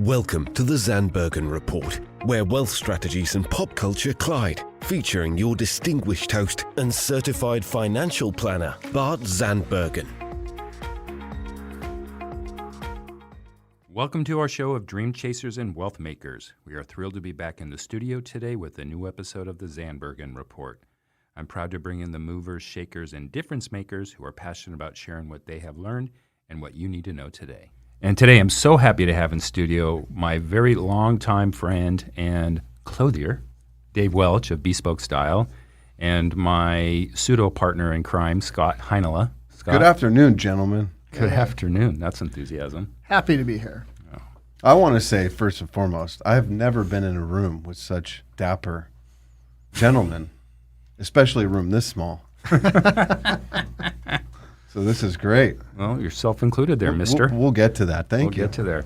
Welcome to the Zandbergen Report, where wealth strategies and pop culture collide, featuring your distinguished host and certified financial planner, Bart Zandbergen. Welcome to our show of Dream Chasers and Wealth Makers. We are thrilled to be back in the studio today with a new episode of the Zandbergen Report. I'm proud to bring in the movers, shakers, and difference makers who are passionate about sharing what they have learned and what you need to know today. And today I'm so happy to have in studio my very longtime friend and clothier, Dave Welch of b.spoke Style, and my pseudo-partner in crime, Scott Heinila. Scott, good afternoon, gentlemen. Good afternoon. That's enthusiasm. Happy to be here. I want to say, first and foremost, I've never been in a room with such dapper gentlemen, especially a room this small. So this is great. Well, yourself included there, mister. We'll get to that. Thank you. We'll get to there.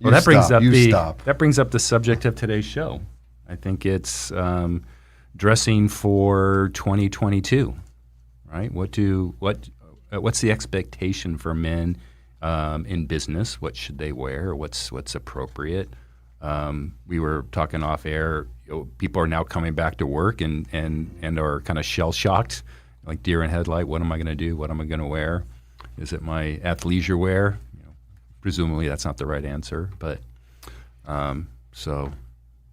You Well, that brings up stop. the subject of today's show. I think it's dressing for 2022, right? What's the expectation for men in business? What should they wear? What's appropriate? We were talking off air. People are now coming back to work and are kind of shell shocked, like deer in headlight. What am I going to do? What am I going to wear? Is it my athleisure wear? Presumably that's not the right answer, but so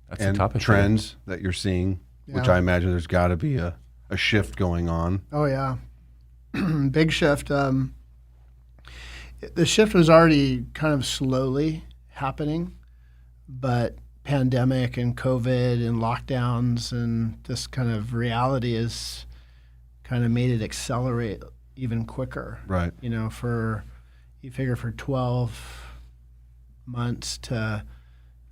that's the topic. And trends that you're seeing, which I imagine there's got to be a shift going on. Oh, yeah. Big shift. The shift was already kind of slowly happening, but pandemic and COVID and lockdowns and this kind of reality has kind of made it accelerate even quicker. Right. You figure for 12 months to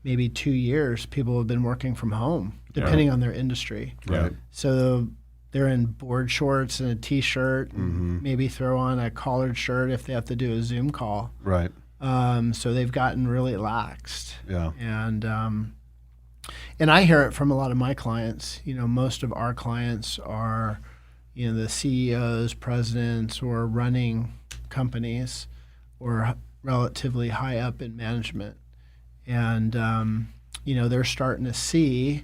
maybe 2 years, people have been working from home, depending on their industry. Right. So they're in board shorts and a T-shirt, and maybe throw on a collared shirt if they have to do a Zoom call. Right. So they've gotten really laxed. Yeah. And I hear it from a lot of my clients. Most of our clients are, the CEOs, presidents, or running companies, or relatively high up in management. And, they're starting to see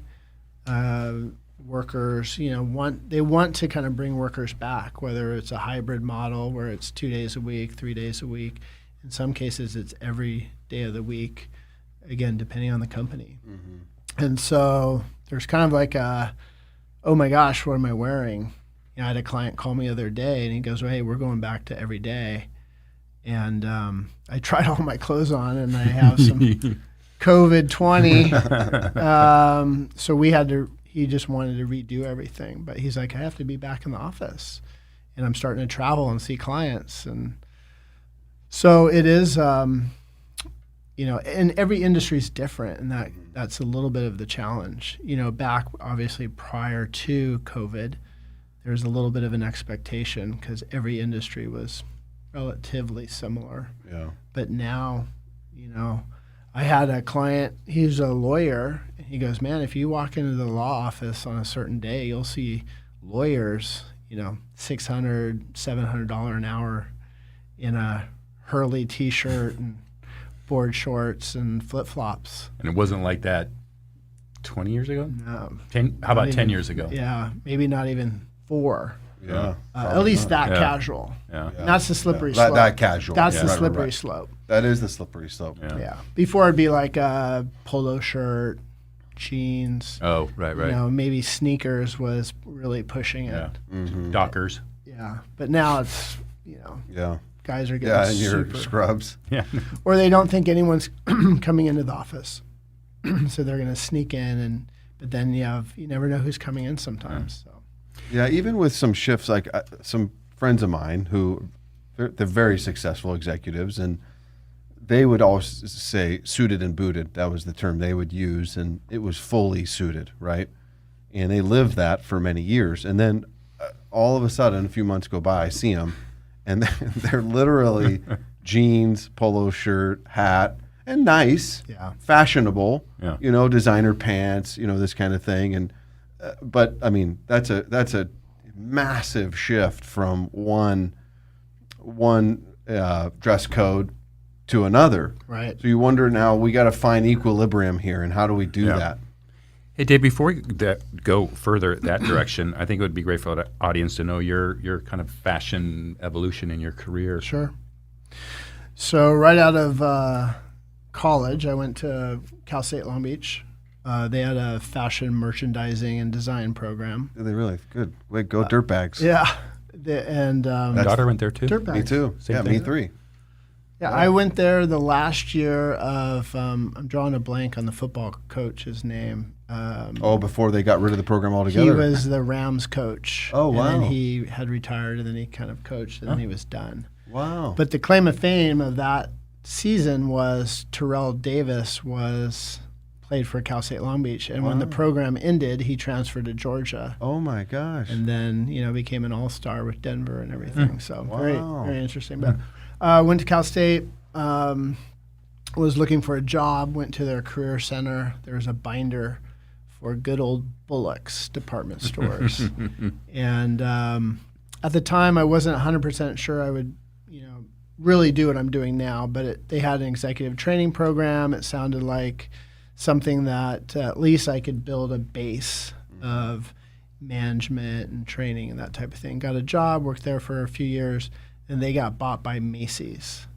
workers, they want to kind of bring workers back, whether it's a hybrid model where it's 2 days a week, 3 days a week. In some cases, it's every day of the week, again, depending on the company. Mm-hmm. And so there's kind of like oh my gosh, what am I wearing? I had a client call me the other day, and he goes, well, hey, we're going back to every day. And I tried all my clothes on, and I have some COVID 20. So he just wanted to redo everything. But he's like, I have to be back in the office. And I'm starting to travel and see clients. And so it is, and every industry is different. And that's a little bit of the challenge. Back obviously prior to COVID, there's a little bit of an expectation because every industry was relatively similar. Yeah. But now, I had a client, he's a lawyer, and he goes, man, if you walk into the law office on a certain day, you'll see lawyers, $600, $700 an hour in a Hurley T-shirt and board shorts and flip-flops. And it wasn't like that 20 years ago? No. How about 10 years ago? Yeah, maybe not even 4. Yeah. At least that casual. Yeah. And that's the slippery slope. That casual. That's the Right, slippery right. slope. That is the slippery slope. Yeah. Before it'd be like a polo shirt, jeans. Oh, right. Maybe sneakers was really pushing it. Yeah. Mm-hmm. Dockers. Yeah. But now it's, Yeah. guys are getting Yeah, and super. your scrubs. Yeah. Or they don't think anyone's coming into the office. So they're going to sneak in, but then you never know who's coming in sometimes. So. Yeah, even with some shifts, like some friends of mine who they're very successful executives, and they would always say suited and booted. That was the term they would use, and it was fully suited, right? And they lived that for many years. And then all of a sudden, a few months go by, I see them, and they're literally jeans, polo shirt, hat, and nice, fashionable, designer pants, this kind of thing. And but I mean, that's a massive shift from one dress code to another. Right. So you wonder now, we got to find equilibrium here, and how do we do that? Hey, Dave, before we go further that direction, I think it would be great for the audience to know your kind of fashion evolution in your career. Sure. So right out of college, I went to Cal State Long Beach. They had a fashion merchandising and design program. They really good. Wait, go Dirtbags. Yeah. My daughter went there too. Dirtbags. Me too. Same Me thing. 3. Yeah, I went there the last year of, I'm drawing a blank on the football coach's name. Before they got rid of the program altogether. He was the Rams coach. Oh, wow. And then he had retired, and then he kind of coached, and then he was done. Wow. But the claim of fame of that season was Terrell Davis played for Cal State Long Beach, and when the program ended, he transferred to Georgia. Oh my gosh. And then became an all-star with Denver and everything. So very very interesting. But went to Cal State. Was looking for a job. Went to their career center. There was a binder for good old Bullock's department stores, and at the time I wasn't 100% sure I would really do what I'm doing now. But they had an executive training program. It sounded like something that at least I could build a base of management and training and that type of thing. Got a job, worked there for a few years, and they got bought by Macy's.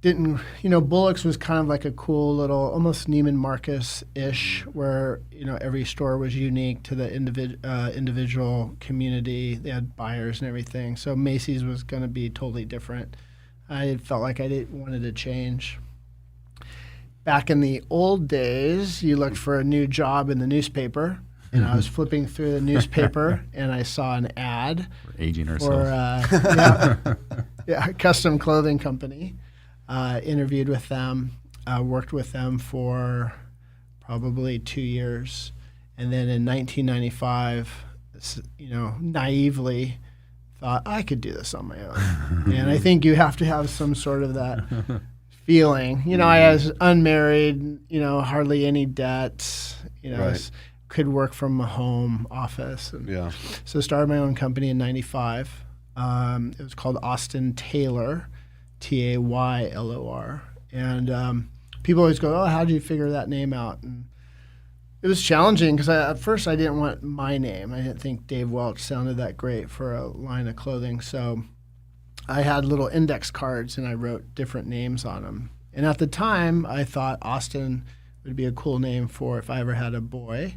Bullock's was kind of like a cool little, almost Neiman Marcus-ish, where, every store was unique to the individual community. They had buyers and everything. So Macy's was going to be totally different. I felt like I wanted to change. Back in the old days, you looked for a new job in the newspaper, and I was flipping through the newspaper, and I saw an ad We're aging for ourselves. a custom clothing company. Interviewed with them, worked with them for probably 2 years, and then in 1995, naively thought I could do this on my own. And I think you have to have some sort of that feeling. I was unmarried, hardly any debts, Right. could work from a home office. And so started my own company in 95. It was called Austin Tailor, Taylor. And people always go, how did you figure that name out? And it was challenging because at first I didn't want my name. I didn't think Dave Welch sounded that great for a line of clothing. So I had little index cards and I wrote different names on them. And at the time, I thought Austin would be a cool name for if I ever had a boy,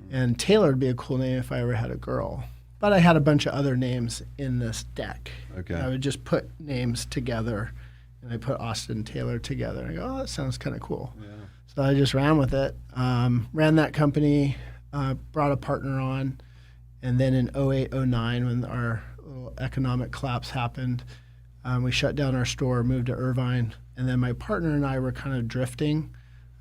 and Taylor would be a cool name if I ever had a girl. But I had a bunch of other names in this deck. Okay. I would just put names together, and I put Austin Taylor together. And I go, that sounds kind of cool. Yeah. So I just ran with it. Ran that company, brought a partner on, and then in 08, 09, when our little economic collapse happened, we shut down our store, moved to Irvine, and then my partner and I were kind of drifting.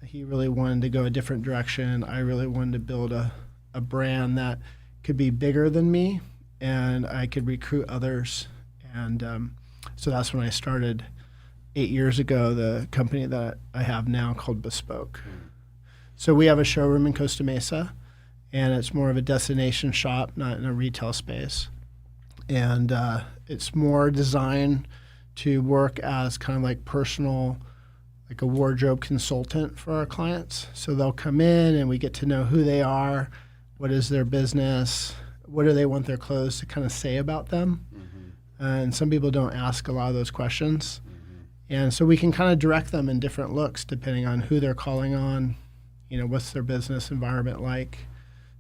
He really wanted to go a different direction. I really wanted to build a brand that could be bigger than me, and I could recruit others. And so that's when I started 8 years ago, the company that I have now called b.spoke. So we have a showroom in Costa Mesa, and it's more of a destination shop, not in a retail space. And it's more designed to work as kind of like personal, like a wardrobe consultant for our clients. So they'll come in and we get to know who they are, what is their business, what do they want their clothes to kind of say about them. And some people don't ask a lot of those questions. And so we can kind of direct them in different looks depending on who they're calling on, what's their business environment like.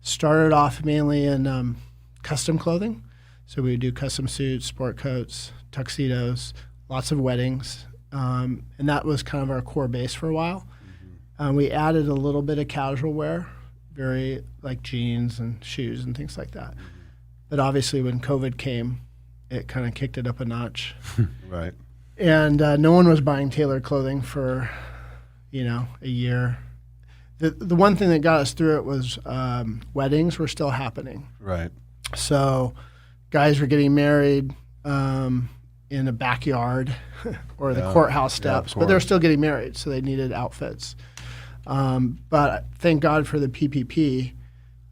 Started off mainly in custom clothing. So we would do custom suits, sport coats, tuxedos, lots of weddings. And that was kind of our core base for a while. We added a little bit of casual wear, very like jeans and shoes and things like that. But obviously when COVID came, it kind of kicked it up a notch. Right. And no one was buying tailored clothing for, a year. The one thing that got us through it was weddings were still happening. Right. So guys were getting married in a backyard or the courthouse steps, but they're still getting married, so they needed outfits. But thank God for the PPP.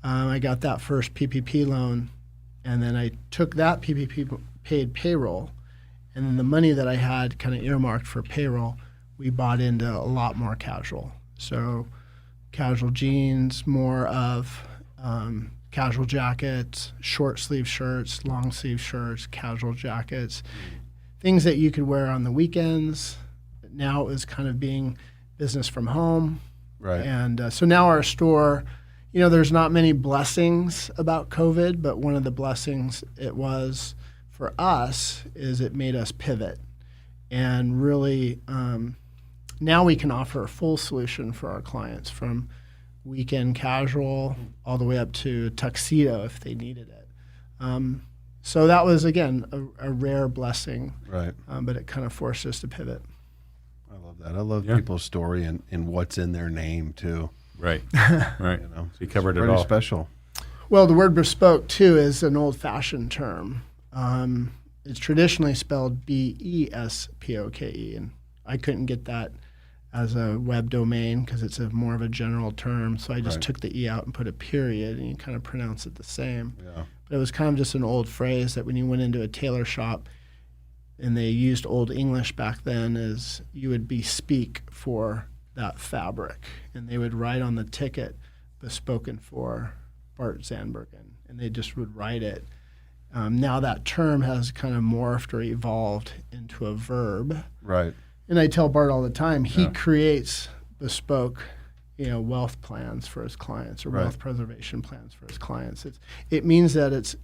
I got that first PPP loan, and then I took that PPP paid payroll, And then the money that I had kind of earmarked for payroll, we bought into a lot more casual. So casual jeans, more of casual jackets, short sleeve shirts, long sleeve shirts, casual jackets, things that you could wear on the weekends. Now it was kind of being business from home. Right. And so now our store, there's not many blessings about COVID, but one of the blessings it was for us is it made us pivot. And really, now we can offer a full solution for our clients, from weekend casual all the way up to tuxedo if they needed it. So that was, again, a rare blessing. Right. But it kind of forced us to pivot. I love that. I love people's story and what's in their name too. Right. Right. So you covered it Pretty all. special. Well, the word bespoke, too, is an old-fashioned term. It's traditionally spelled B-E-S-P-O-K-E, and I couldn't get that as a web domain because it's more of a general term, so I just took the E out and put a period, and you kind of pronounce it the same. Yeah. But it was kind of just an old phrase that when you went into a tailor shop, and they used Old English back then, is you would bespeak for that fabric, and they would write on the ticket, bespoken for Bart Zandbergen, and they just would write it. Now that term has kind of morphed or evolved into a verb. Right. And I tell Bart all the time, he creates bespoke, wealth plans for his clients, or wealth preservation plans for his clients. It means that it's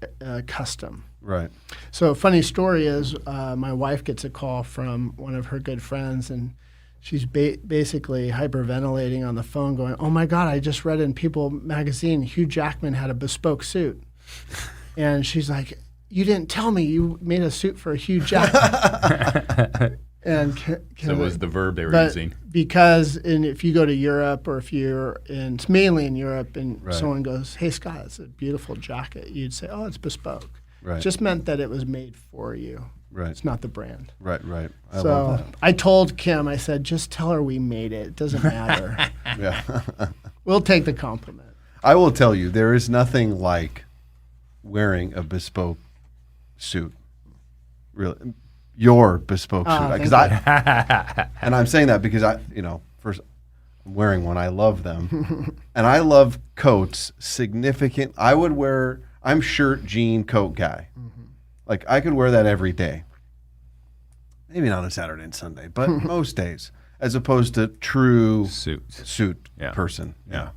custom. Right. So a funny story is my wife gets a call from one of her good friends, and she's basically hyperventilating on the phone going, "Oh my God, I just read in People magazine Hugh Jackman had a bespoke suit." And she's like, "You didn't tell me you made a suit for Hugh Jackman." And So it was the verb they were but using. because if you go to Europe, or if you're it's mainly in Europe, and Right. someone goes, "Hey Scott, it's a beautiful jacket," you'd say, "Oh, it's bespoke." Right. It just meant that it was made for you. Right. It's not the brand. Right. Right. I love So that. I told Kim, I said, "Just tell her we made it. It doesn't matter. Yeah. We'll take the compliment." I will tell you, there is nothing like wearing a bespoke suit. Really, your bespoke suit. thank Because and I'm saying that because first I'm wearing one. I love them, and I love coats. I'm shirt, jean, coat guy. Like I could wear that every day. Maybe not on Saturday and Sunday, but most days, as opposed to true suit Yeah. person. Yeah.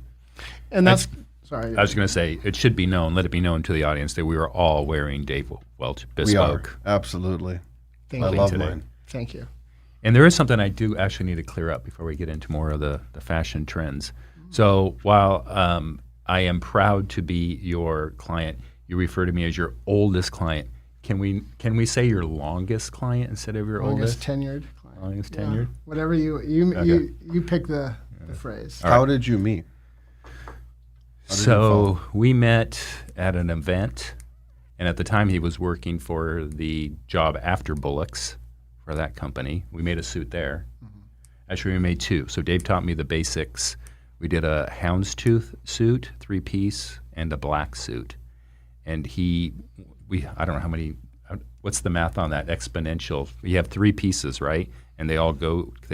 And that's sorry. I was going to say, it should be known, let it be known to the audience that we are all wearing Dave Welch We are. bespoke. Absolutely. Thank I you. love today. mine. Thank you. And there is something I do actually need to clear up before we get into more of the fashion trends. So while I am proud to be your client, you refer to me as your oldest client. Can we say your longest client instead of your Longest oldest? tenured client. Longest Yeah. tenured? Whatever you pick the phrase. How did you meet? How did you So fall? we met at an event, and at the time he was working for the job after Bullock's for that company. We made a suit there. Actually, we made two. So Dave taught me the basics. We did a houndstooth suit, 3-piece, and a black suit. And I don't know how many, what's the math on that? Exponential. You have 3 pieces, right? And they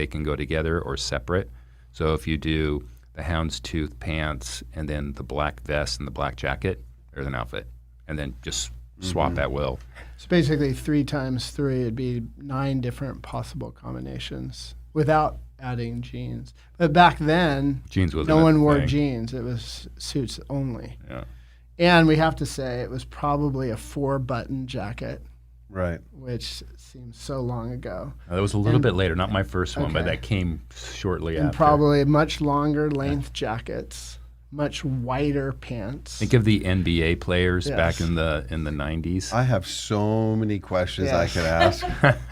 can go together or separate. So if you do the houndstooth pants and then the black vest and the black jacket, there's an outfit. And then just swap at will. So basically 3 times 3 would be 9 different possible combinations without adding jeans. But back then, Jeans wasn't no a one wore thing. jeans. It was suits only. Yeah. And we have to say it was probably a 4-button jacket, Right. which seems so long ago. That was a little bit later, not my first one, but Okay. that came shortly And after. probably much longer length jackets, much wider pants. Think of the NBA players back Yes. in the 90s. I have so many questions I Yes. could ask.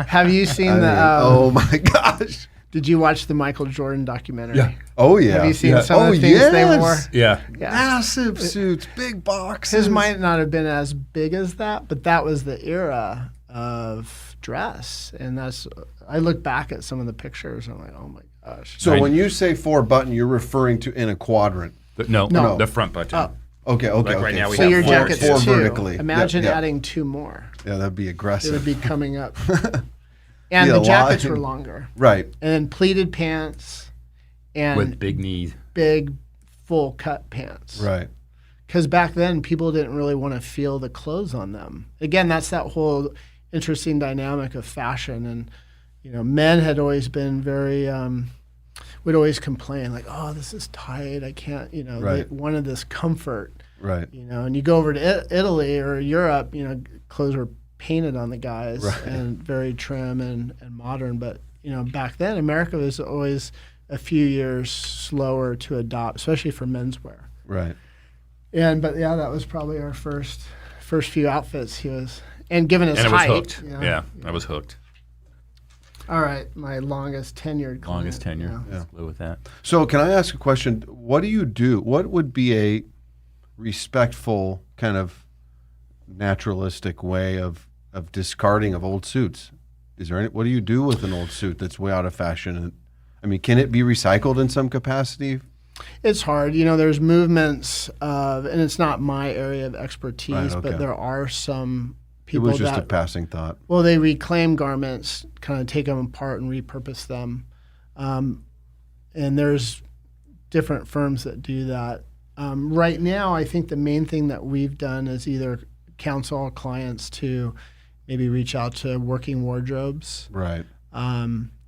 Have you seen I mean, the? oh my gosh. Did you watch the Michael Jordan documentary? Yeah. Oh yeah. Have you seen Yeah. some Oh, of the things they yes. wore? Yeah. Yeah. Massive suits, big boxes. His might not have been as big as that, but that was the era of dress, and I look back at some of the pictures and I'm like, oh my gosh. So Right. when you say 4-button, you're referring to in a quadrant. No, No. the front button. Up. Okay. Like Okay. right now we So have your four- jacket's four 2. vertically. Imagine Yep, yep. adding 2 more. Yeah, that'd be It aggressive. would be coming up. And Yeah, the a lot. jackets were longer. Right. And then pleated pants and With big knees. big full cut pants. Right. Because back then people didn't really want to feel the clothes on them. Again, that's that whole interesting dynamic of fashion. And, men had always been very, would always complain like, oh, this is tight. I can't, Right. they wanted this comfort, Right. and you go over to Italy or Europe, clothes were painted on the guys Right. and very trim and modern. But, back then America was always a few years slower to adopt, especially for menswear. Right. But that was probably our first few outfits. And given his And it was height, hooked. Yeah, I was hooked. All right, my longest tenured client. Longest tenure. Yeah. Let's go with that. So can I ask a question? What do you do? What would be a respectful kind of naturalistic way of discarding of old suits? Is there what do you do with an old suit that's way out of fashion? And I mean, can it be recycled in some capacity? It's hard. There's movements of, and it's not my area of expertise, Right, okay. but there are some It people was just that a passing thought. well, they reclaim garments, kind of take them apart and repurpose them. And there's different firms that do that. Right now, I think the main thing that we've done is either counsel our clients to maybe reach out to working wardrobes. Right.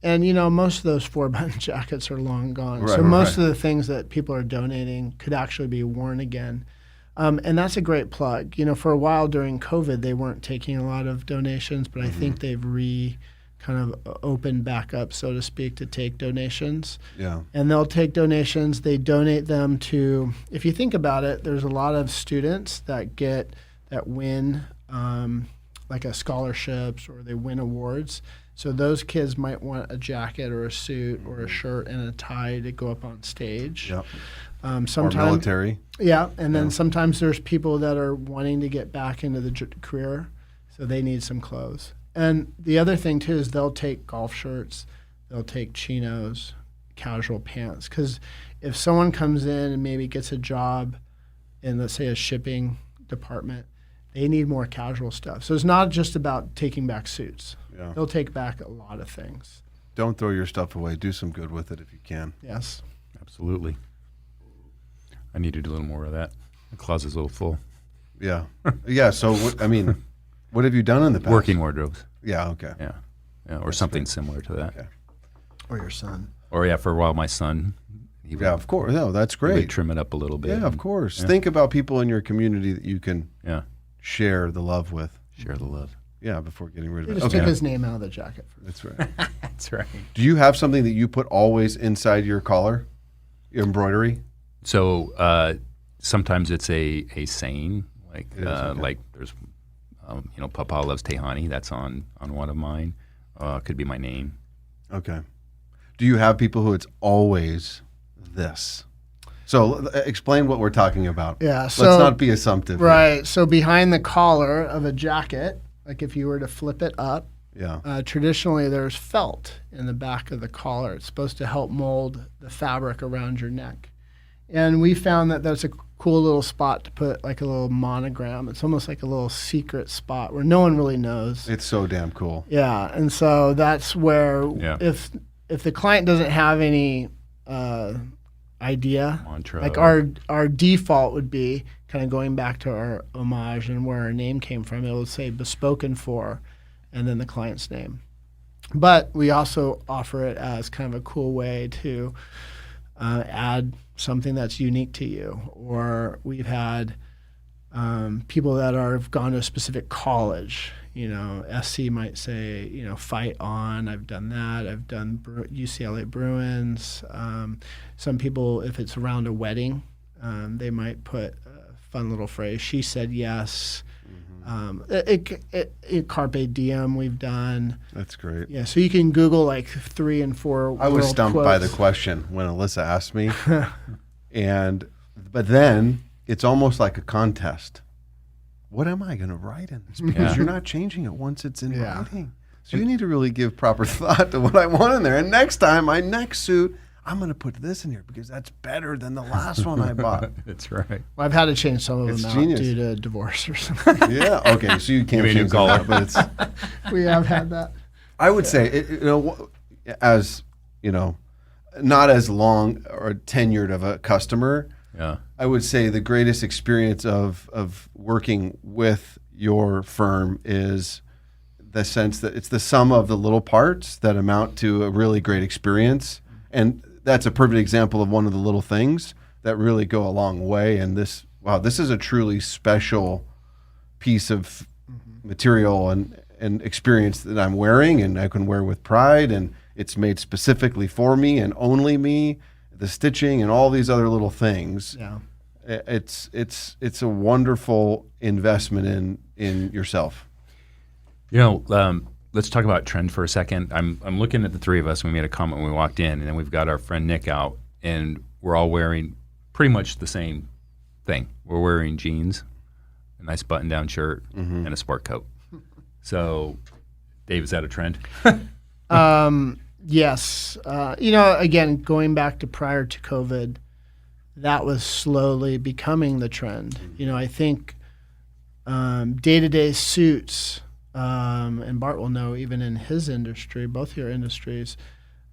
And, most of those 4-button jackets are long gone. Right, so most right. of the things that people are donating could actually be worn again. And that's a great plug. For a while during COVID, they weren't taking a lot of donations, but I think they've kind of opened back up, so to speak, to take donations. Yeah. And they'll take donations. They donate them to, if you think about it, there's a lot of students that win like a scholarships or they win awards. So those kids might want a jacket or a suit or a shirt and a tie to go up on stage. Yep. Or Sometimes, military. yeah, and then sometimes there's people that are wanting to get back into the career, so they need some clothes. And the other thing too is they'll take golf shirts, they'll take chinos, casual pants. Because if someone comes in and maybe gets a job in, let's say, a shipping department, they need more casual stuff. So it's not just about taking back suits. Yeah. They'll take back a lot of things. Don't throw your stuff away. Do some good with it if you can. Yes. Absolutely. I need to do a little more of that. The closet's a little full. Yeah. Yeah. So, what have you done in the past? Working wardrobes. Yeah. Okay. Yeah. Or something similar to that. Okay. Or your son. Or for a while, my son. He would, Yeah, of course. No, that's he would great. trim it up a little bit. Yeah, of course. Think about people in your community that you can Yeah. share the love with. Share the love. Yeah, before getting rid He of it. just took his name out of the jacket. That's right. That's right. Do you have something that you put always inside your collar? Your embroidery? So sometimes it's a saying like It is, okay. like there's Papa loves Tehani. That's on one of mine. Could be my name. Okay. Do you have people who it's always this? So explain what we're talking about. Yeah, Let's so- not be assumptive. here. Right. So behind the collar of a jacket, like if you were to flip it up, Yeah. traditionally there's felt in the back of the collar. It's supposed to help mold the fabric around your neck. And we found that that's a cool little spot to put like a little monogram. It's almost like a little secret spot where no one really knows. It's so damn cool. Yeah, and so that's where Yeah. if the client doesn't have any idea, Mantra. like our default would be kind of going back to our homage and where our name came from. It would say bespoken for, and then the client's name. But we also offer it as kind of a cool way to add something that's unique to you. Or we've had people that have gone to a specific college. SC might say, fight on. I've done that. I've done UCLA Bruins. Some people, if it's around a wedding, they might put a fun little phrase. She said yes. Carpe diem we've done. That's great. Yeah, so you can Google like 3 and 4 I was world stumped by the quotes. question when Alyssa asked me. But then it's almost like a contest. What am I going to write in this? Because Yeah. you're not changing it once it's in Yeah. writing. So you need to really give proper thought to what I want in there. And next time, my next suit, I'm going to put this in here because that's better than the last one I bought. That's right. Well, I've had to change some of It's them genius. out due to divorce or something. Yeah. Okay. So you can't Give me a new change collar. that, but it's We have had that. I would say, as not as long or tenured of a customer. Yeah. I would say the greatest experience of working with your firm is the sense that it's the sum of the little parts that amount to a really great experience. And that's a perfect example of one of the little things that really go a long way. And this is a truly special piece of material and experience that I'm wearing, and I can wear with pride, and it's made specifically for me and only me, the stitching and all these other little things. Yeah. It's a wonderful investment in yourself. Let's talk about trend for a second. I'm looking at the three of us. We made a comment when we walked in, and then we've got our friend Nick out, and we're all wearing pretty much the same thing. We're wearing jeans, a nice button-down shirt, and a sport coat. So, Dave, is that a trend? Yes. Again, going back to prior to COVID, that was slowly becoming the trend. I think day-to-day suits, and Bart will know even in his industry, both your industries,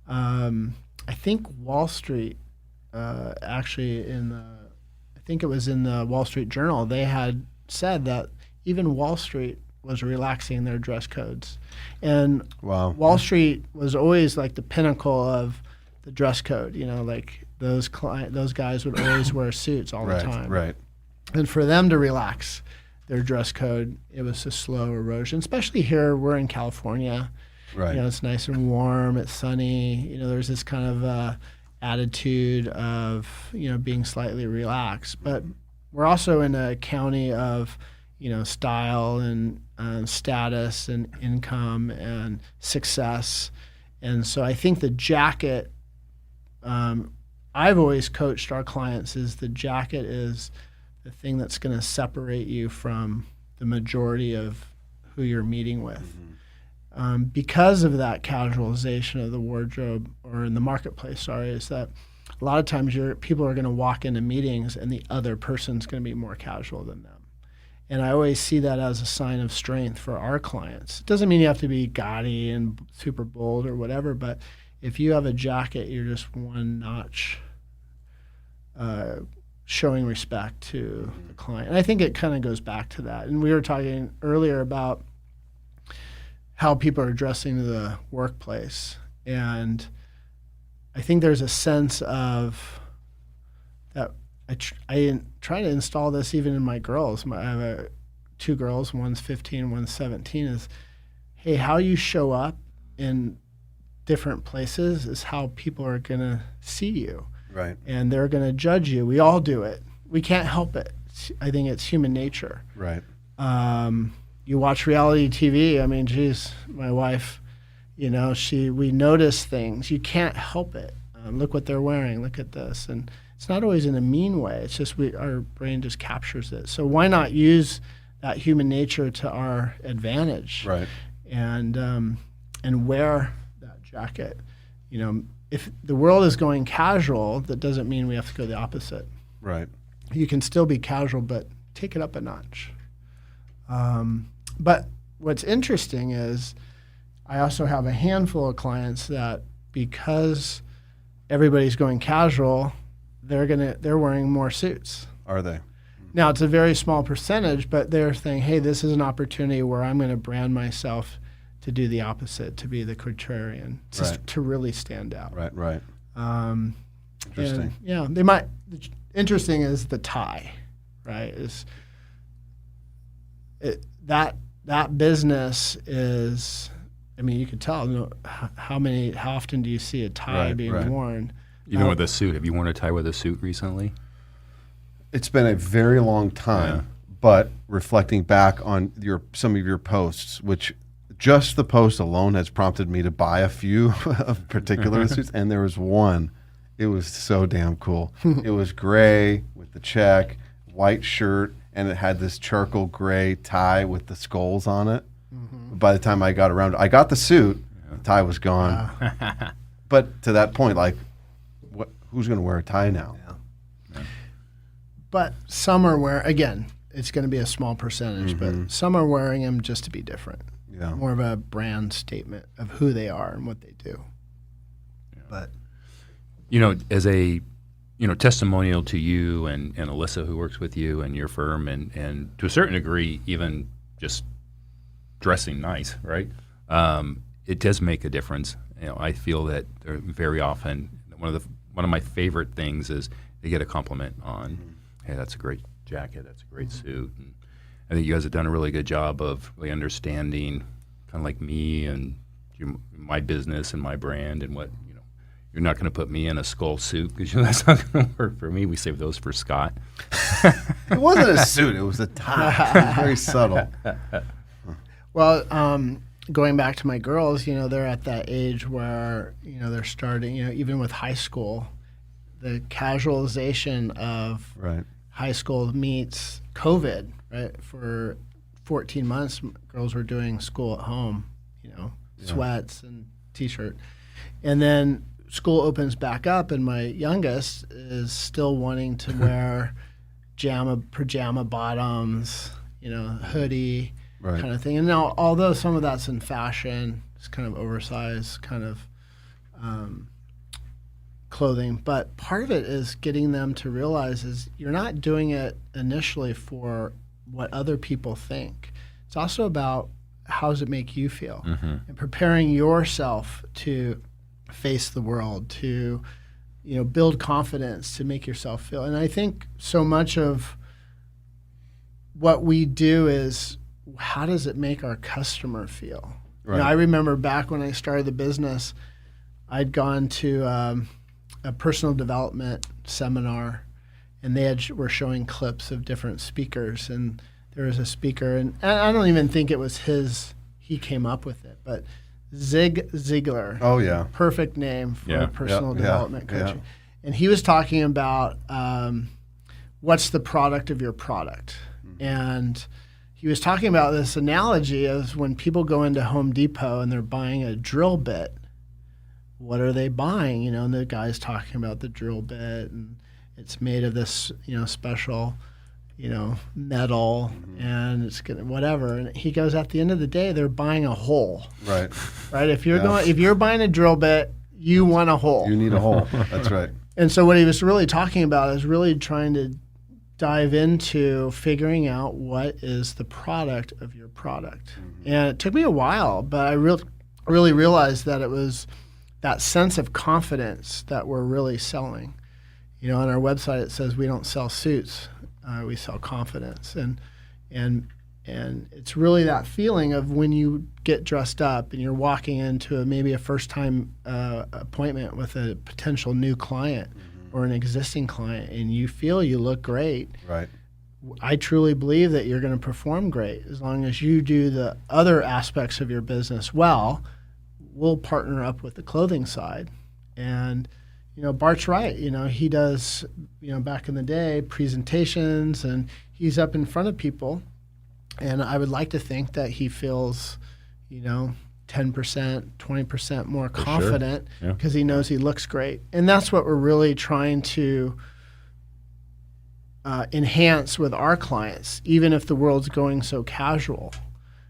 I think Wall Street, actually I think it was in the Wall Street Journal, they had said that even Wall Street was relaxing their dress codes. And Wow. Wall Street was always like the pinnacle of the dress code. Like those guys would always wear suits all the time. Right. And for them to relax their dress code, it was a slow erosion, especially here. We're in California. Right. It's nice and warm. It's sunny. There's this kind of attitude of, being slightly relaxed. But we're also in a county of, style and status and income and success. And so I think the jacket, I've always coached our clients, is the jacket is the thing that's going to separate you from the majority of who you're meeting with. Because of that casualization of the wardrobe, or in the marketplace, is that a lot of times people are going to walk into meetings and the other person's going to be more casual than them. And I always see that as a sign of strength for our clients. It doesn't mean you have to be gaudy and super bold or whatever, but if you have a jacket, you're just one notch showing respect to the client. And I think it kind of goes back to that. And we were talking earlier about how people are dressing the workplace. And I think there's a sense of that. I try to install this even in my girls. I have two girls, one's 15, one's 17, is, hey, how you show up in different places is how people are going to see you. Right. And they're going to judge you. We all do it. We can't help it. I think it's human nature. Right. You watch reality TV. I mean, geez, my wife, we notice things. You can't help it. Look what they're wearing. Look at this. And it's not always in a mean way. It's just our brain just captures it. So why not use that human nature to our advantage? Right. And wear that jacket. If the world is going casual, that doesn't mean we have to go the opposite. Right. You can still be casual, but take it up a notch. But what's interesting is I also have a handful of clients that, because everybody's going casual, they're wearing more suits. Are they? Now, it's a very small percentage, but they're saying, hey, this is an opportunity where I'm going to brand myself to do the opposite, to be the contrarian, to really stand out. Right. Interesting. And, interesting is the tie, right? That business is, you could tell, how often do you see a tie being worn? Even with a suit. Have you worn a tie with a suit recently? It's been a very long time, but reflecting back on some of your posts, which just the post alone has prompted me to buy a few of particular suits, and there was one. It was so damn cool. It was gray with the check, white shirt, and it had this charcoal gray tie with the skulls on it. By the time I got around, I got the suit, the tie was gone. But to that point, who's going to wear a tie now? But some are wearing, again, it's going to be a small percentage, but some are wearing them just to be different. Yeah. More of a brand statement of who they are and what they do. Yeah. But as a testimonial to you and Alyssa, who works with you and your firm, and to a certain degree, even just dressing nice, right? It does make a difference. I feel that very often one of my favorite things is they get a compliment on, hey, that's a great jacket, that's a great suit. And I think you guys have done a really good job of really understanding, kind of like me and my business and my brand and what you're not going to put me in a skull suit because that's not going to work for me. We save those for Scott. It wasn't a suit; it was a tie. It was very subtle. Well, going back to my girls, they're at that age where, they're starting, even with high school, the casualization of Right. high school meets COVID, right? For 14 months, girls were doing school at home, sweats and T-shirt. And then school opens back up, and my youngest is still wanting to wear pajama bottoms, hoodie, Right. kind of thing. And now, although some of that's in fashion, it's kind of oversized kind of clothing, but part of it is getting them to realize is you're not doing it initially for what other people think. It's also about how does it make you feel, and preparing yourself to face the world, to build confidence, to make yourself feel. And I think so much of what we do is how does it make our customer feel? Right. I remember back when I started the business, I'd gone to a personal development seminar, and they were showing clips of different speakers, and there was a speaker, and I don't even think it was he came up with it, but Zig Ziglar. Oh yeah. Perfect name for personal development yeah. coaching. And he was talking about what's the product of your product. And he was talking about this analogy of when people go into Home Depot and they're buying a drill bit, what are they buying? And the guy's talking about the drill bit, and it's made of this, special, metal, and it's gonna whatever. And he goes, at the end of the day, they're buying a hole. Right. Right. If you're buying a drill bit, you want a hole. You need a hole. That's right. And so what he was really talking about is really trying to dive into figuring out what is the product of your product. And it took me a while, but I really realized that it was that sense of confidence that we're really selling. On our website it says we don't sell suits, we sell confidence, and it's really that feeling of when you get dressed up and you're walking into maybe a first time appointment with a potential new client or an existing client, and you feel you look great. Right. I truly believe that you're going to perform great as long as you do the other aspects of your business well. We'll partner up with the clothing side. And, Bart's right. He does, back in the day, presentations, and he's up in front of people. And I would like to think that he feels, 10%, 20% more confident because he knows he looks great. And that's what we're really trying to enhance with our clients. Even if the world's going so casual,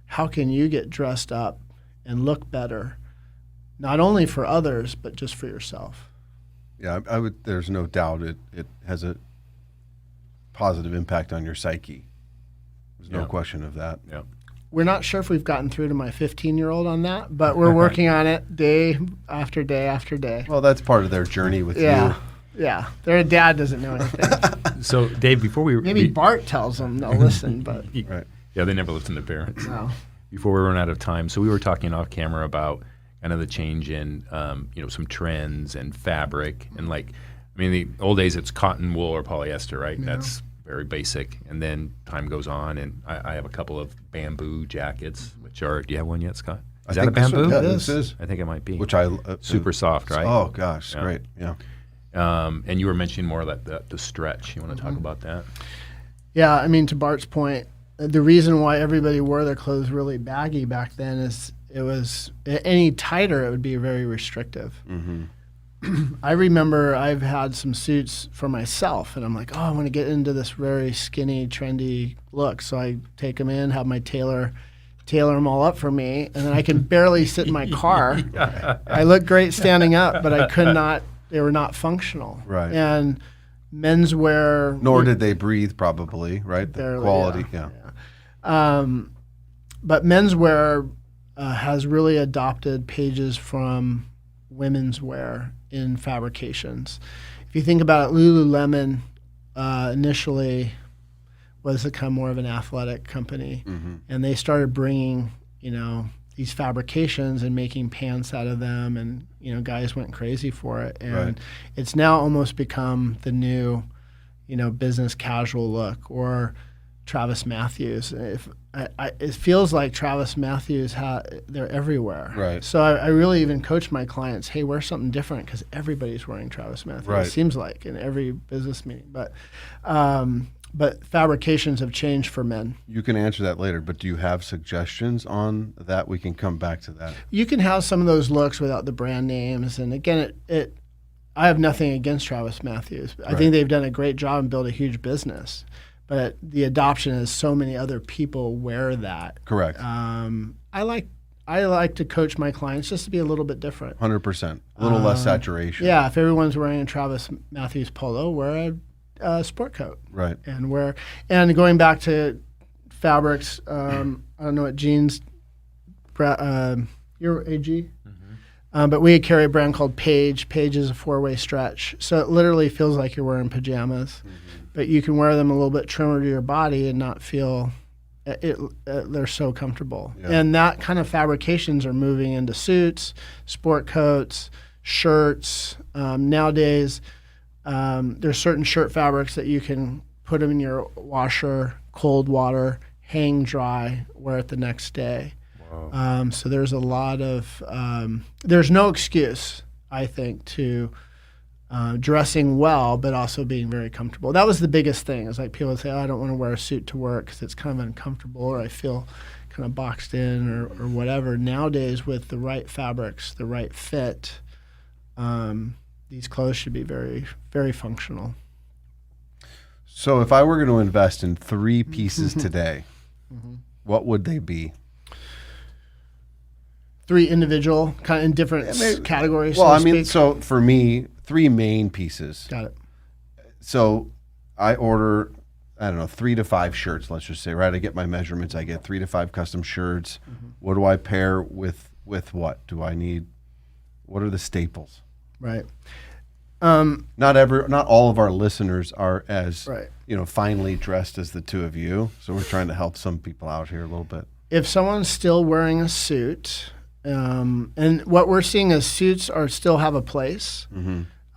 how can you get dressed up and look better, not only for others, but just for yourself? Yeah, I would. There's no doubt it has a positive impact on your psyche. There's no question of that. Yeah. We're not sure if we've gotten through to my 15-year-old on that, but we're working on it day after day after day. Well, that's part of their journey with you. Yeah. Their dad doesn't know anything. So, Dave, before we Maybe Bart tells them they'll listen, but Right. yeah, they never listen to parents. no. Before we run out of time, so we were talking off camera about kind of the change in some trends and fabric, and the old days it's cotton, wool, or polyester, right? Yeah. That's very basic. And then time goes on, and I have a couple of bamboo jackets, which are. Do you have one yet, Scott? Is that a bamboo? This is. I think it might be. Which I super soft, right? Oh gosh, Yeah. great. Yeah. And you were mentioning more like the stretch. You want to talk about that? Yeah, to Bart's point, the reason why everybody wore their clothes really baggy back then is it was any tighter, it would be very restrictive. I remember I've had some suits for myself, and I'm like, oh, I want to get into this very skinny, trendy look. So I take them in, have my tailor them all up for me, and then I can barely sit in my car. I look great standing up, but I could not. They were not functional. Right. And menswear. Nor did they breathe, probably, right? The Barely, quality, yeah. But menswear has really adopted pages from women's wear in fabrications. If you think about it, Lululemon initially was kind of more of an athletic company, and they started bringing, these fabrications and making pants out of them, and guys went crazy for it, and it's now almost become the new, business casual look. Or Travis Matthews. It feels like Travis Matthews, they're everywhere. Right. So I really even coach my clients, hey, wear something different, because everybody's wearing Travis Matthews. Right. It seems like in every business meeting. But fabrications have changed for men. You can answer that later, but do you have suggestions on that? We can come back to that. You can have some of those looks without the brand names. And again, I have nothing against Travis Matthews. I think they've done a great job and built a huge business. But the adoption is so many other people wear that. Correct. I like to coach my clients just to be a little bit different. 100%. A little less saturation. Yeah, if everyone's wearing a Travis Matthews polo, wear a sport coat. Right. And going back to fabrics, I don't know what jeans. You're AG. But we carry a brand called Page. Page is a 4-way stretch, so it literally feels like you're wearing pajamas. But you can wear them a little bit trimmer to your body and not feel they're so comfortable. Yeah. And that kind of fabrications are moving into suits, sport coats, shirts. Nowadays, there's certain shirt fabrics that you can put them in your washer, cold water, hang dry, wear it the next day. Wow. So there's a lot of there's no excuse, I think, to dressing well, but also being very comfortable. That was the biggest thing. Is like people would say, oh, I don't want to wear a suit to work because it's kind of uncomfortable, or I feel kind of boxed in, or whatever. Nowadays, with the right fabrics, the right fit, these clothes should be very, very functional. So if I were going to invest in 3 pieces today, what would they be? 3 individual, kind of in different categories. Well, so so for me, 3 main pieces. Got it. So I order, 3 to 5 shirts, let's just say, right? I get my measurements. I get 3 to 5 custom shirts. What do I pair with what? Do I need, what are the staples? Right. Not all of our listeners are as, finely dressed as the two of you. So we're trying to help some people out here a little bit. If someone's still wearing a suit, and what we're seeing is suits still have a place.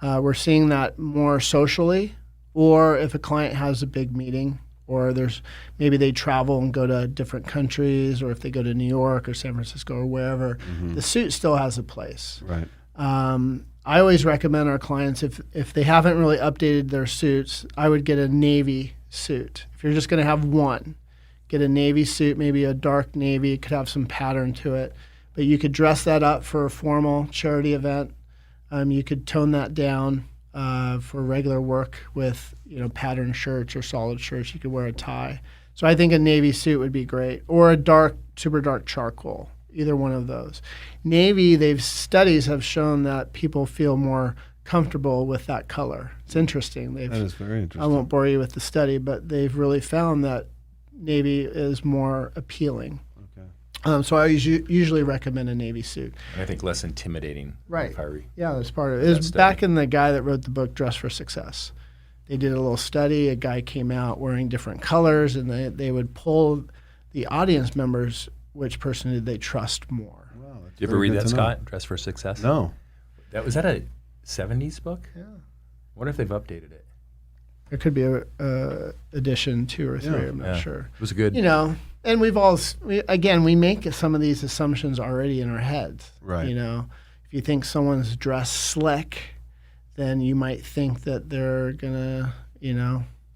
We're seeing that more socially, or if a client has a big meeting, or maybe they travel and go to different countries, or if they go to New York or San Francisco or wherever, the suit still has a place. Right. I always recommend our clients, if they haven't really updated their suits, I would get a navy suit. If you're just going to have one, get a navy suit, maybe a dark navy. It could have some pattern to it. But you could dress that up for a formal charity event. You could tone that down for regular work with patterned shirts or solid shirts. You could wear a tie. So I think a navy suit would be great, or a super dark charcoal. Either one of those. Navy, studies have shown that people feel more comfortable with that color. It's interesting. That is very interesting. I won't bore you with the study, but they've really found that navy is more appealing. Okay. So I usually recommend a navy suit. And I think less intimidating. Right. Yeah, that's part of it. It was back in the guy that wrote the book Dress for Success. They did a little study. A guy came out wearing different colors, and they would poll the audience members, which person did they trust more. Wow, did you ever read that, Scott? Dress for Success? No. Was that a 70s book? Yeah. I wonder if they've updated it. There could be a edition 2 or 3. I'm not sure. It was good. And we make some of these assumptions already in our heads. Right. If you think someone's dressed slick, then you might think that they're gonna,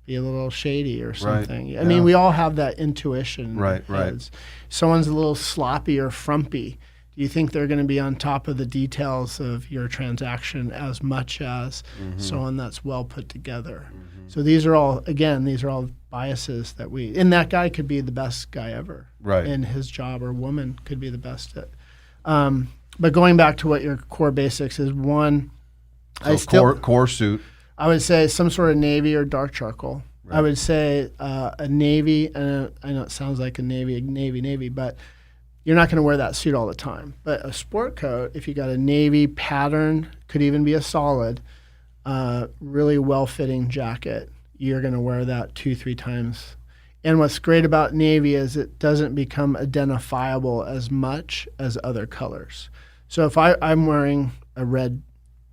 be a little shady or something. Right. I mean, we all have that intuition. Right. Someone's a little sloppy or frumpy. Do you think they're going to be on top of the details of your transaction as much as someone that's well put together? So these are all biases that and that guy could be the best guy ever in his job, or woman could be the best at. But going back to what your core basics is, one, core suit. I would say some sort of navy or dark charcoal. Right. I would say a navy, and I know it sounds like a navy, but you're not going to wear that suit all the time. But a sport coat, if you got a navy pattern, could even be a solid, really well-fitting jacket, you're going to wear that 2-3 times. And what's great about navy is it doesn't become identifiable as much as other colors. So if I'm wearing a red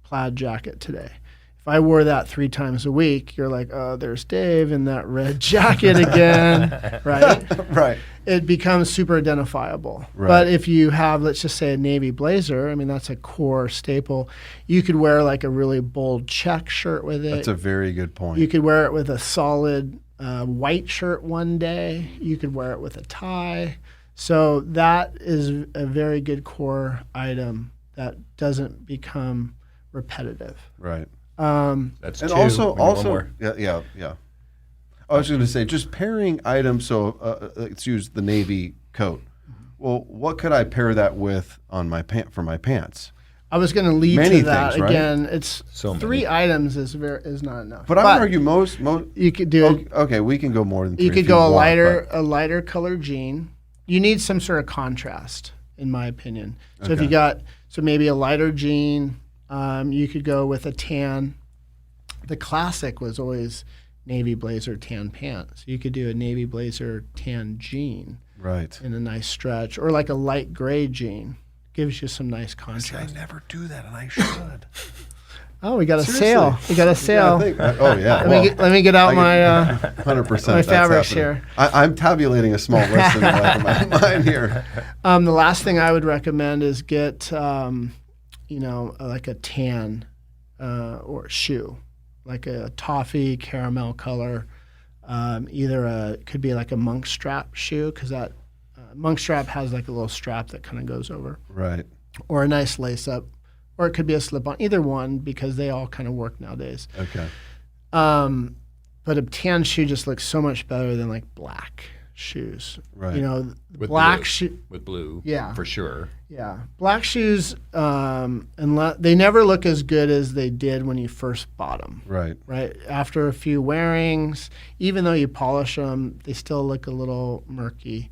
plaid jacket today, if I wore that 3 times a week, you're like, oh, there's Dave in that red jacket again, right? Right. It becomes super identifiable. Right. But if you have, let's just say, a navy blazer, I mean, that's a core staple. You could wear like a really bold check shirt with it. That's a very good point. You could wear it with a solid white shirt one day. You could wear it with a tie. So that is a very good core item that doesn't become repetitive. Right. That's and two. also, yeah. I was going to say, just pairing items. So let's use the navy coat. Well, what could I pair that with on my for my pants? I was going to lead Many to that things, right? again. It's so 3 items is not enough. But I would argue most you could do. Okay, we can go more than 3. You could go a lighter color jean. You need some sort of contrast, in my opinion. So if you got maybe a lighter jean. You could go with a tan. The classic was always navy blazer, tan pants. You could do a navy blazer, tan jean. Right. In a nice stretch. Or like a light gray jean. Gives you some nice contrast. I never do that, and I should. Oh, we got a Seriously. sale. We got a sale. Let me get out my 100%. my fabrics here. I'm tabulating a small list in the back of my mind here. The last thing I would recommend is get like a tan or shoe, like a toffee caramel color. It could be like a monk strap shoe, because that monk strap has like a little strap that kind of goes over. Right. Or a nice lace up, or it could be a slip on. Either one, because they all kind of work nowadays. Okay. But a tan shoe just looks so much better than like black shoes. Right. With black with blue. Yeah. For sure. Yeah, black shoes, they never look as good as they did when you first bought them. Right. Right. After a few wearings, even though you polish them, they still look a little murky.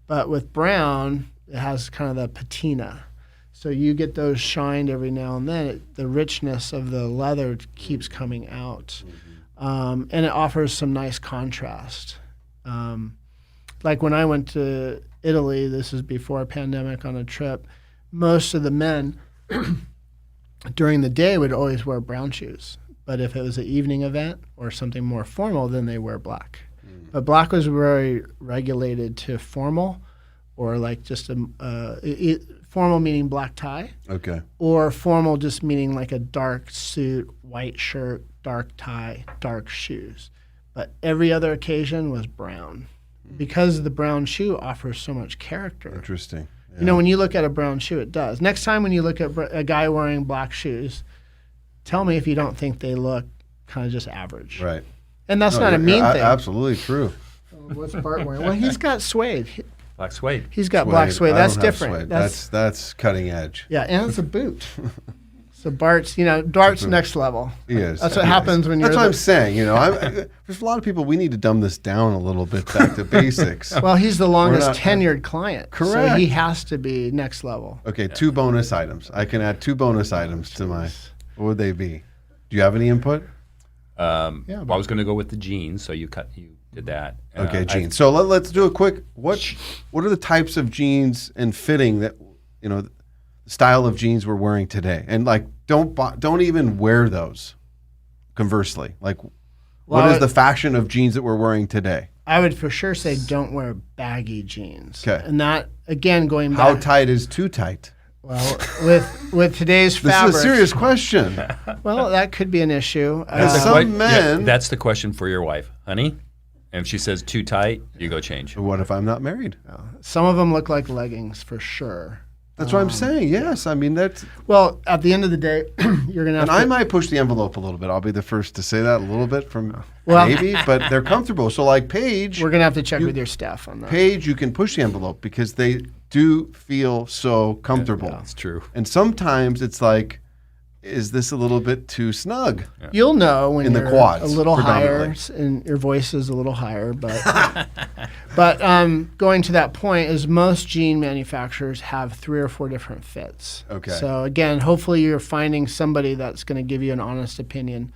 But with brown, it has kind of the patina. So you get those shined every now and then. The richness of the leather keeps coming out. And it offers some nice contrast. Like when I went to Italy, this is before a pandemic, on a trip, most of the men during the day would always wear brown shoes. But if it was an evening event or something more formal, then they wear black. But black was very regulated to formal, or like just formal meaning black tie. Okay. Or formal just meaning like a dark suit, white shirt, dark tie, dark shoes. But every other occasion was brown, because the brown shoe offers so much character. Interesting. Yeah. You know, when you look at a brown shoe, it does. Next time when you look at a guy wearing black shoes, tell me if you don't think they look kind of just average. Right. And that's not a mean thing. Absolutely true. What's Bart wearing? Well, he's got suede. Black suede. He's got black suede. That's different. That's cutting edge. Yeah, and it's a boot. So Bart's next level. He is. That's what happens when you're. That's what I'm saying. There's a lot of people. We need to dumb this down a little bit, back to basics. Well, he's the longest tenured client. Correct. So he has to be next level. Okay, 2 bonus items. I can add 2 bonus items to my. What would they be? Do you have any input? Well, I was going to go with the jeans, so you did that. Okay, jeans. So let's do a quick. What are the types of jeans and fitting that the style of jeans we're wearing today? And like, don't even wear those. Conversely, like, what is the fashion of jeans that we're wearing today? I would for sure say don't wear baggy jeans. Okay. And that, again, going back. How tight is too tight? Well, with today's This fabrics. is a serious question. Well, that could be an issue. Some men. That's the question for your wife, honey. And if she says too tight, you go change. What if I'm not married? Some of them look like leggings for sure. That's what I'm saying. Yes, I mean that's. Well, at the end of the day, you're gonna have And to. I might push the envelope a little bit. I'll be the first to say that a little bit from Well- maybe, but they're comfortable. So like Paige, We're gonna have to check with your staff on that. Paige, you can push the envelope because they do feel so comfortable. That's true. And sometimes it's like, is this a little bit too snug? You'll know when In the you're quads, a little higher predominantly. and your voice is a little higher. But going to that point is most jean manufacturers have 3 or 4 different fits. Okay. So again, hopefully you're finding somebody that's going to give you an honest opinion.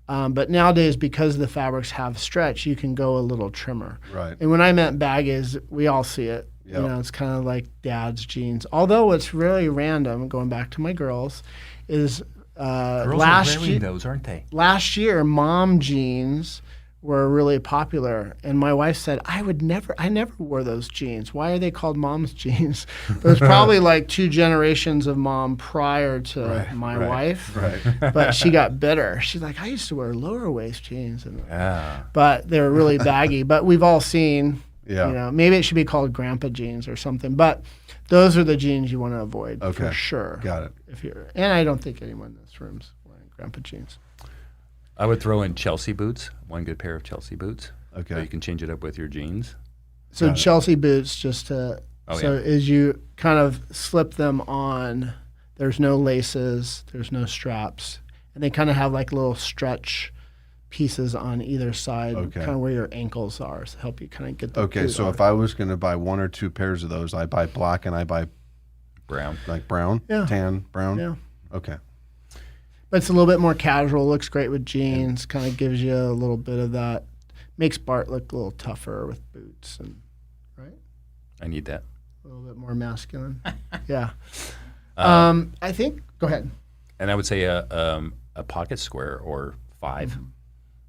But nowadays, because the fabrics have stretch, you can go a little trimmer. Right. And when I meant baggies, we all see it. Yep. You know, it's kind of like dad's jeans. Although what's really random, going back to my girls, is Girls last are wearing year. those, aren't they? Last year, mom jeans were really popular, and my wife said, I never wore those jeans. Why are they called mom's jeans? It was probably like 2 generations of mom prior to my wife, Right. but she got bitter. She's like, I used to wear lower waist jeans, Yeah. but they were really baggy. But we've all seen, Yeah. you know, maybe it should be called grandpa jeans or something. But those are the jeans you want to avoid for Okay. sure. Got it. And I don't think anyone in this room's wearing grandpa jeans. I would throw in Chelsea boots, one good pair of Chelsea boots. Okay. So you can change it up with your jeans. So Got it. Chelsea boots, just to Oh, so yeah. as you kind of slip them on, there's no laces, there's no straps, and they kind of have like little stretch pieces on either side, Okay. kind of where your ankles are, to help you kind of get the Okay, boot so on. if I was going to buy 1 or 2 pairs of those, I buy black and I buy Brown. like brown, Yeah. tan, brown. Yeah. Okay. But it's a little bit more casual, looks great with jeans, kind of gives you a little bit of that, makes Bart look a little tougher with boots, and I need that. a little bit more masculine. Yeah. Um, I think, go ahead. And I would say a pocket square or 5,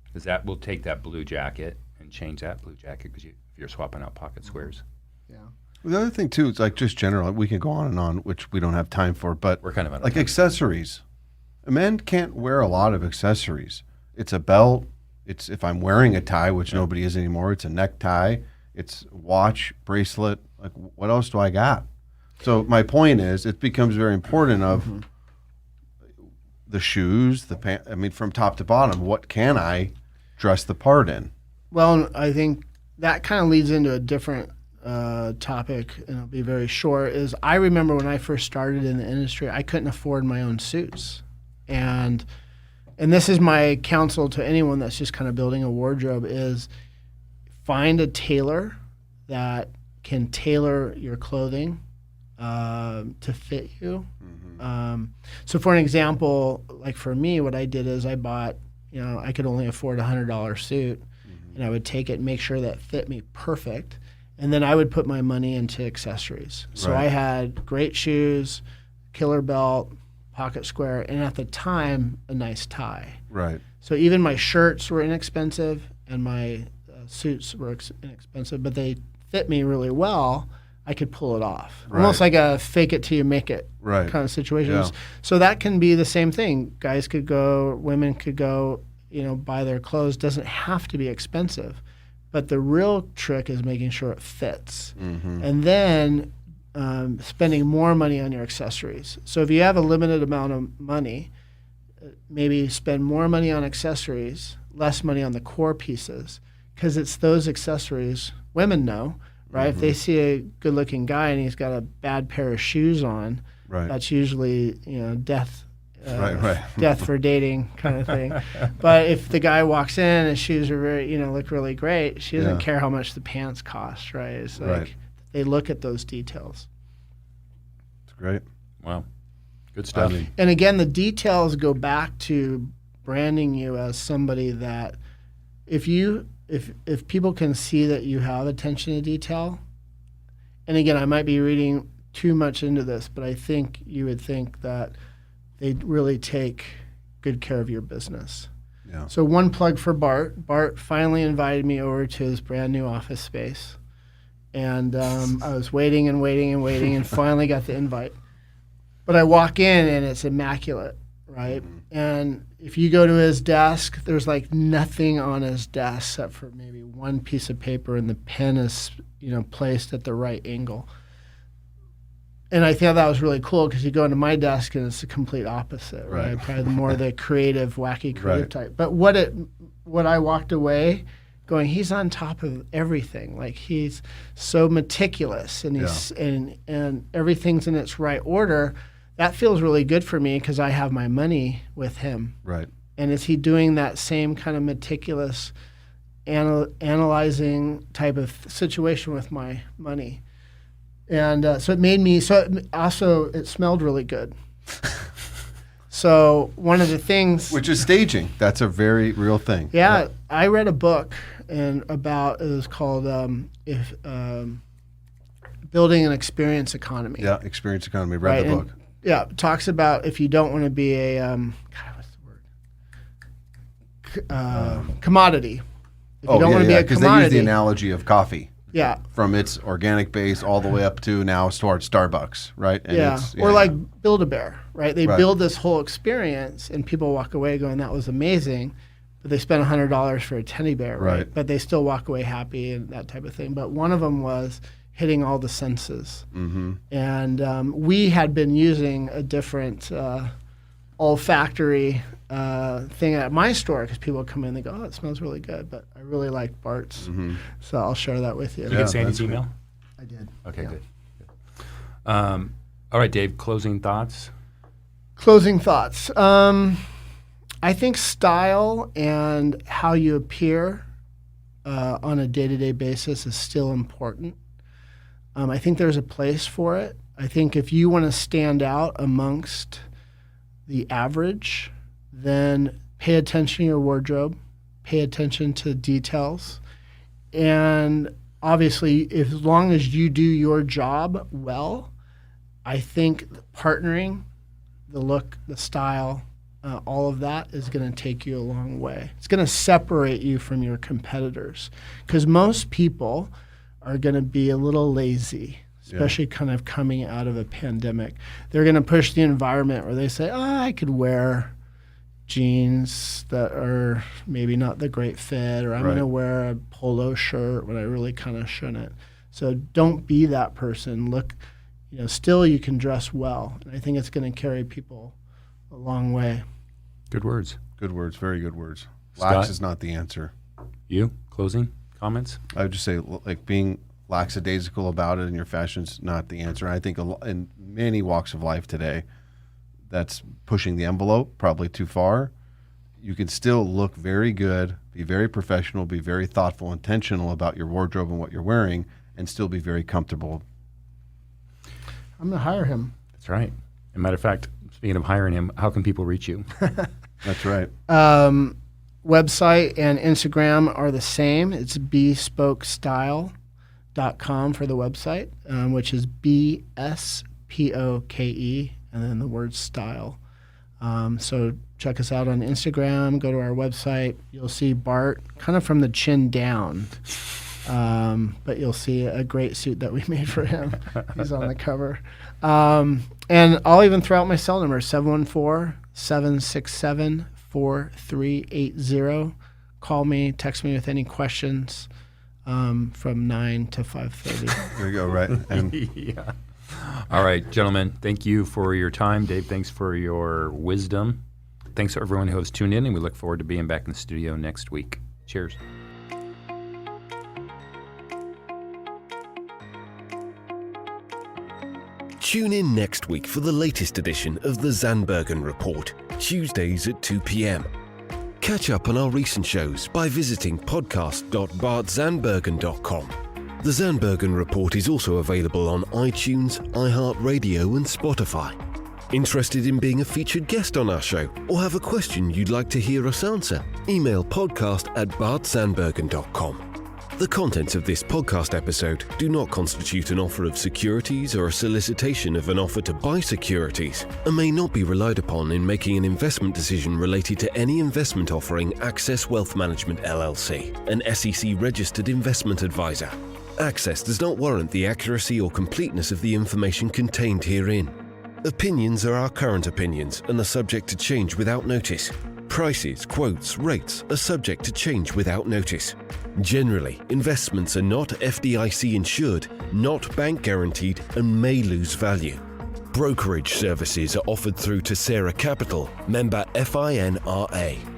because that will take that blue jacket and change that blue jacket because if you're swapping out pocket squares. Yeah. The other thing too, it's like just general. We can go on and on, which we don't have time for. But We're kind of out of like time. accessories, a man can't wear a lot of accessories. It's a belt. It's if I'm wearing a tie, which nobody is anymore. It's a necktie. It's watch, bracelet. Like what else do I got? So my point is, it becomes very important of the shoes, the pant. I mean, from top to bottom, what can I dress the part in? Well, I think that kind of leads into a different topic, and it'll be very short. Is I remember when I first started in the industry, I couldn't afford my own suits, and this is my counsel to anyone that's just kind of building a wardrobe: is find a tailor that can tailor your clothing to fit you. So, for an example, like for me, what I did is I bought, I could only afford a $100 suit, and I would take it and make sure that fit me perfect. And then I would put my money into accessories. So Right. I had great shoes, killer belt, pocket square, and at the time, a nice tie. Right. So even my shirts were inexpensive and my suits were inexpensive, but they fit me really well. I could pull it off. Almost Right. like a fake it till you make it Right. kind of situations. Yeah. So that can be the same thing. Guys could go, women could go, buy their clothes. Doesn't have to be expensive. But the real trick is making sure it fits. And then spending more money on your accessories. So if you have a limited amount of money, maybe spend more money on accessories, less money on the core pieces, because it's those accessories women know, right? If they see a good-looking guy and he's got a bad pair of shoes on, Right. that's usually death. Right. Death for dating kind of thing. But if the guy walks in and his shoes are very, look really great, she doesn't Yeah. care how much the pants cost, right? It's like Right. they look at those details. It's great. Wow. Good stuff. I mean, And again, the details go back to branding you as somebody that if people can see that you have attention to detail, and again, I might be reading too much into this, but I think you would think that they'd really take good care of your business. yeah. So one plug for Bart. Bart finally invited me over to his brand new office space. And I was waiting and finally got the invite. But I walk in and it's immaculate, right? And if you go to his desk, there's like nothing on his desk except for maybe one piece of paper, and the pen is, placed at the right angle. And I think that was really cool because you go into my desk and it's the complete opposite, right? Right. Probably the more the creative, wacky creative Right. type. But what I walked away going, he's on top of everything. Like he's so meticulous and he's and everything's in its right order. That feels really good for me because I have my money with him. Right. And is he doing that same kind of meticulous analyzing type of situation with my money? And so it made me, it smelled really good. So one of the things. Which is staging. That's a very real thing. Yeah. I read a book it was called Building an Experience Economy. Yeah, experience economy. Read the book. Yeah, it talks about if you don't want to be a, what's the word? Commodity. If you don't want to be a because commodity. they use the analogy of coffee. Yeah. From its organic base all the way up to now towards Starbucks, right? And Or like Build-A-Bear, right? They Right. build this whole experience and people walk away going, that was amazing. But they spent $100 for a teddy bear, right? Right. But they still walk away happy and that type of thing. But one of them was hitting all the senses. Mm-hmm. And we had been using a different olfactory thing at my store because people would come in and they go, oh, it smells really good. But I really like Bart's. Mm-hmm. So I'll share that with you. Did you get Sandy's that's email? I did. Okay, Yeah. good. All right, Dave, closing thoughts? Closing thoughts. I think style and how you appear on a day-to-day basis is still important. I think there's a place for it. I think if you want to stand out amongst the average, then pay attention to your wardrobe, pay attention to details, and obviously, as long as you do your job well, I think partnering, the look, the style, all of that is going to take you a long way. It's going to separate you from your competitors because most people are going to be a little lazy, especially kind of coming out of a pandemic. They're going to push the environment where they say, I could wear jeans that are maybe not the great fit, or I'm going to wear a polo shirt when I really kind of shouldn't. So don't be that person. Look, still you can dress well. And I think it's going to carry people a long way. Good words. Good words. Very good words. Scott? Lax is not the answer. You? Closing comments? I would just say, like, being lackadaisical about it in your fashion's not the answer. I think in many walks of life today, that's pushing the envelope probably too far. You can still look very good, be very professional, be very thoughtful, intentional about your wardrobe and what you're wearing, and still be very comfortable. I'm going to hire him. That's right. As a matter of fact, speaking of hiring him, how can people reach you? That's right. Website and Instagram are the same. It's bspokestyle.com for the website, which is BSPOKE, and then the word style. So check us out on Instagram, go to our website. You'll see Bart kind of from the chin down, but you'll see a great suit that we made for him. He's on the cover. And I'll even throw out my cell number, 714-767-4380. Call me, text me with any questions from 9 to 5:30. There you go, right. And Yeah. All right, gentlemen, thank you for your time. Dave, thanks for your wisdom. Thanks to everyone who has tuned in, and we look forward to being back in the studio next week. Cheers. Tune in next week for the latest edition of the Zandbergen Report, Tuesdays at 2 p.m. Catch up on our recent shows by visiting podcast.bartzandbergen.com. The Zandbergen Report is also available on iTunes, iHeartRadio, and Spotify. Interested in being a featured guest on our show, or have a question you'd like to hear us answer? Email podcast@bartzandbergen.com. The contents of this podcast episode do not constitute an offer of securities or a solicitation of an offer to buy securities, and may not be relied upon in making an investment decision related to any investment offering Access Wealth Management LLC, an SEC-registered investment advisor. Access does not warrant the accuracy or completeness of the information contained herein. Opinions are our current opinions and are subject to change without notice. Prices, quotes, rates are subject to change without notice. Generally, investments are not FDIC insured, not bank guaranteed, and may lose value. Brokerage services are offered through Tailor Capital, member FINRA.